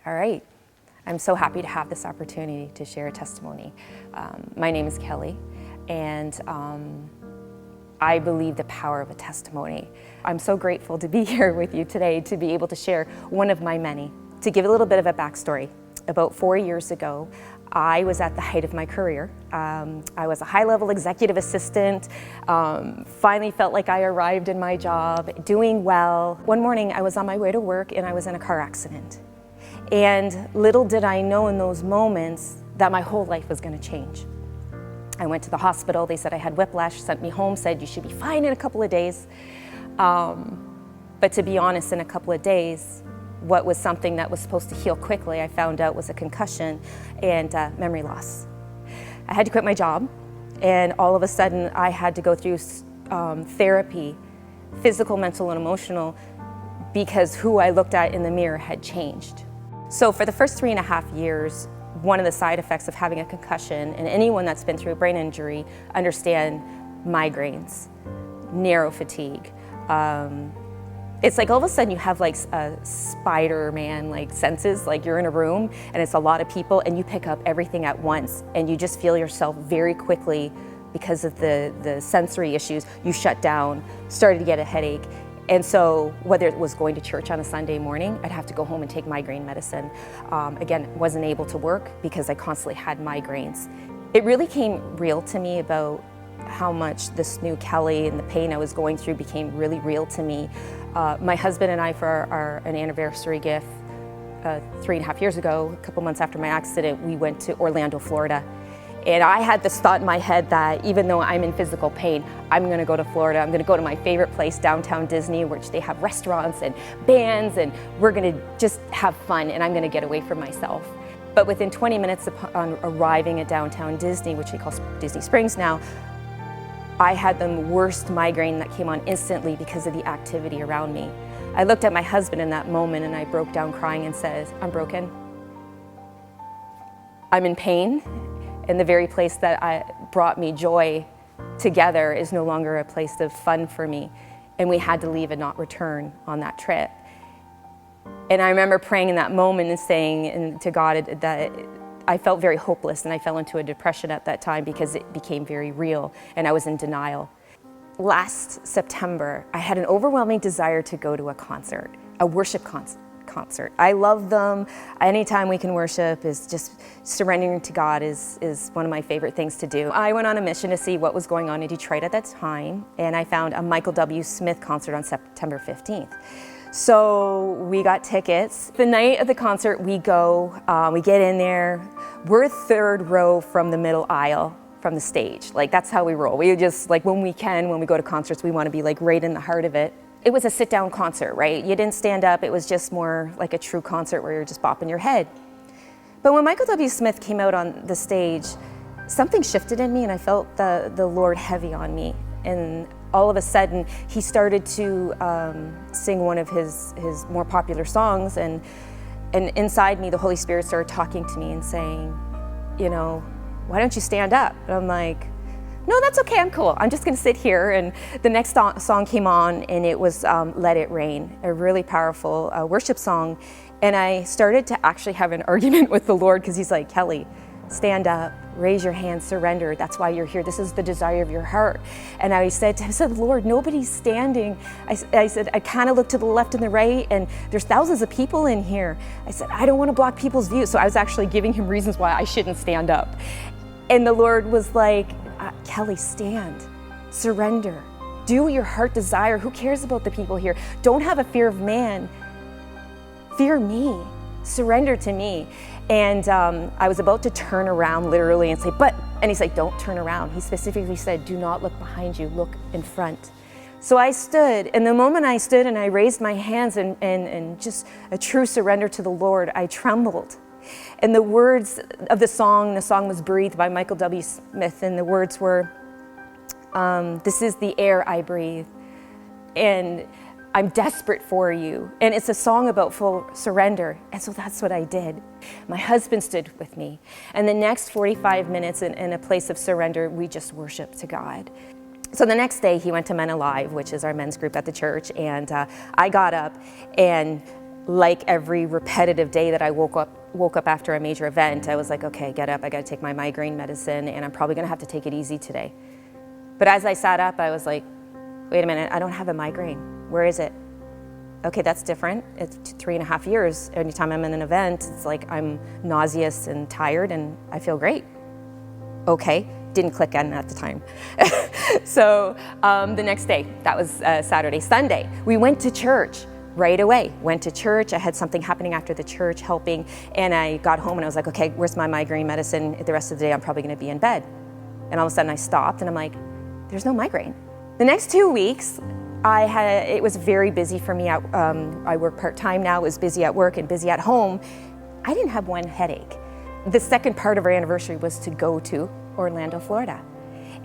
All right. I'm so happy to have this opportunity to share a testimony. My name is Kelly, and I believe the power of a testimony. I'm so grateful to be here with you today to be able to share one of my many. To give a little bit of a backstory, about 4 years ago, I was at the height of my career. I was a high-level executive assistant, finally felt like I arrived in my job, doing well. One morning I was on my way to work and I was in a car accident. And little did I know in those moments that my whole life was going to change. I went to the hospital, they said I had whiplash, sent me home, said you should be fine in a couple of days. But to be honest, in a couple of days, what was something that was supposed to heal quickly, I found out was a concussion and memory loss. I had to quit my job, and all of a sudden I had to go through therapy, physical, mental, and emotional, because who I looked at in the mirror had changed. So for the first 3.5 years, one of the side effects of having a concussion, and anyone that's been through a brain injury understand migraines, narrow fatigue. It's like all of a sudden you have like a Spider-Man like senses, like you're in a room and it's a lot of people and you pick up everything at once and you just feel yourself very quickly because of the sensory issues. You shut down, started to get a headache. And so whether it was going to church on a Sunday morning, I'd have to go home and take migraine medicine. Again, wasn't able to work because I constantly had migraines. It really came real to me about how much this new Kelly and the pain I was going through became really real to me. My husband and I, for an anniversary gift 3.5 years ago, a couple months after my accident, we went to Orlando, Florida. And I had this thought in my head that even though I'm in physical pain, I'm gonna go to Florida. I'm gonna go to my favorite place, downtown Disney, which they have restaurants and bands, and we're gonna just have fun, and I'm gonna get away from myself. But within 20 minutes upon arriving at downtown Disney, which they call Disney Springs now, I had the worst migraine that came on instantly because of the activity around me. I looked at my husband in that moment and I broke down crying and said, I'm broken. I'm in pain. And the very place that brought me joy together is no longer a place of fun for me. And we had to leave and not return on that trip. And I remember praying in that moment and saying to God that I felt very hopeless, and I fell into a depression at that time because it became very real and I was in denial. Last September, I had an overwhelming desire to go to a concert, a worship concert. I love them. Anytime we can worship, is just surrendering to God is one of my favorite things to do. I went on a mission to see what was going on in Detroit at that time, and I found a Michael W. Smith concert on September 15th. So we got tickets. The night of the concert, we go, we get in there. We're third row from the middle aisle from the stage. Like, that's how we roll. We just, like, when we go to concerts, we want to be like right in the heart of it. It was a sit-down concert, right? You didn't stand up. It was just more like a true concert where you're just bopping your head. But when Michael W. Smith came out on the stage, something shifted in me and I felt the Lord heavy on me. And all of a sudden, he started to sing one of his more popular songs, and inside me, the Holy Spirit started talking to me and saying, you know, why don't you stand up? And I'm like, no, that's okay, I'm cool. I'm just gonna sit here. And the next song came on and it was Let It Rain, a really powerful worship song. And I started to actually have an argument with the Lord because he's like, Kelly, stand up, raise your hand, surrender. That's why you're here. This is the desire of your heart. And I said, Lord, nobody's standing. I said, I kind of looked to the left and the right and there's thousands of people in here. I said, I don't want to block people's views. So I was actually giving him reasons why I shouldn't stand up. And the Lord was like, Kelly, stand, surrender, do what your heart desire. Who cares about the people here? Don't have a fear of man, fear me, surrender to me. And I was about to turn around literally and say, and he's like, don't turn around. He specifically said, do not look behind you, look in front. So I stood, and the moment I stood and I raised my hands and just a true surrender to the Lord, I trembled. And the words of the song was Breathe by Michael W. Smith, and the words were, this is the air I breathe, and I'm desperate for you. And it's a song about full surrender, and so that's what I did. My husband stood with me, and the next 45 minutes in a place of surrender, we just worshiped to God. So the next day he went to Men Alive, which is our men's group at the church, and I got up and like every repetitive day that I woke up after a major event, I was like, okay, get up, I gotta take my migraine medicine, and I'm probably gonna have to take it easy today. But as I sat up, I was like, wait a minute, I don't have a migraine. Where is it? Okay, that's different. It's 3.5 years. Anytime I'm in an event, it's like I'm nauseous and tired and I feel great. Okay, didn't click on at the time. So the next day, that was Saturday, Sunday, we went to church right away. Went to church, I had something happening after the church helping, and I got home and I was like, okay, where's my migraine medicine? The rest of the day I'm probably gonna be in bed. And all of a sudden I stopped and I'm like, there's no migraine. The next 2 weeks, it was very busy for me. I work part-time now. It was busy at work and busy at home. I didn't have one headache. The second part of our anniversary was to go to Orlando, Florida.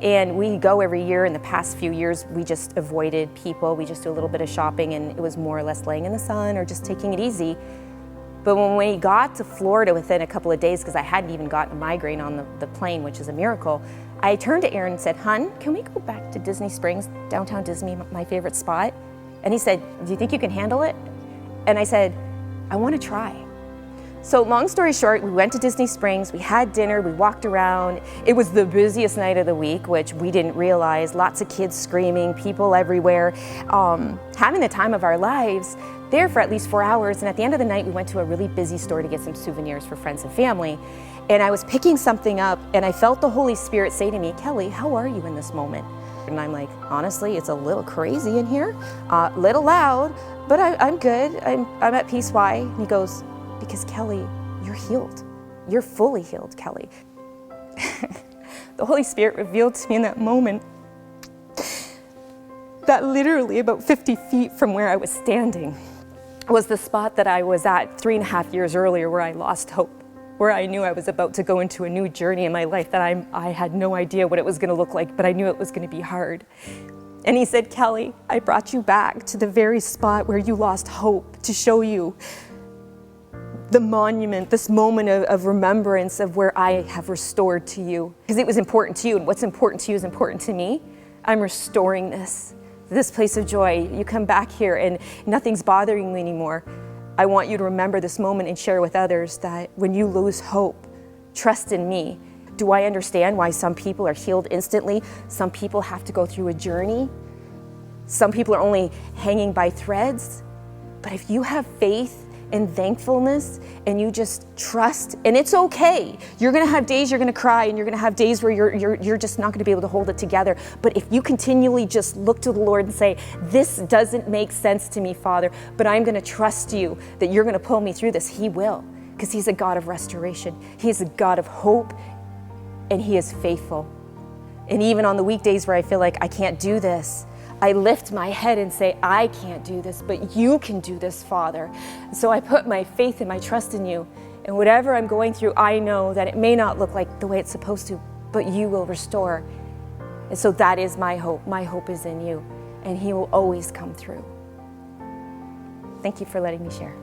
And we go every year. In the past few years, we just avoided people. We just do a little bit of shopping, and it was more or less laying in the sun or just taking it easy. But when we got to Florida within a couple of days, because I hadn't even gotten a migraine on the plane, which is a miracle, I turned to Aaron and said, "Hun, can we go back to Disney Springs, downtown Disney, my favorite spot?" And he said, "Do you think you can handle it?" And I said, "I want to try." So long story short, we went to Disney Springs, we had dinner, we walked around. It was the busiest night of the week, which we didn't realize. Lots of kids screaming, people everywhere, having the time of our lives there for at least 4 hours. And at the end of the night, we went to a really busy store to get some souvenirs for friends and family. And I was picking something up and I felt the Holy Spirit say to me, "Kelly, how are you in this moment?" And I'm like, honestly, it's a little crazy in here, a little loud, but I'm good, I'm at peace. Why? And he goes, "Because Kelly, you're healed. You're fully healed, Kelly." The Holy Spirit revealed to me in that moment that literally about 50 feet from where I was standing was the spot that I was at 3.5 years earlier, where I lost hope, where I knew I was about to go into a new journey in my life that I had no idea what it was gonna look like, but I knew it was gonna be hard. And he said, "Kelly, I brought you back to the very spot where you lost hope to show you the monument, this moment of remembrance of where I have restored to you." Because it was important to you, and what's important to you is important to me. I'm restoring this place of joy. You come back here and nothing's bothering you anymore. I want you to remember this moment and share with others that when you lose hope, trust in me. Do I understand why some people are healed instantly? Some people have to go through a journey. Some people are only hanging by threads. But if you have faith and thankfulness and you just trust, and it's okay. You're gonna have days you're gonna cry, and you're gonna have days where you're just not gonna be able to hold it together. But if you continually just look to the Lord and say, "This doesn't make sense to me, Father, but I'm gonna trust you that you're gonna pull me through this," He will, because He's a God of restoration. He is a God of hope, and He is faithful. And even on the weekdays where I feel like I can't do this, I lift my head and say, "I can't do this, but you can do this, Father." So I put my faith and my trust in you. And whatever I'm going through, I know that it may not look like the way it's supposed to, but you will restore. And so that is my hope. My hope is in you, and He will always come through. Thank you for letting me share.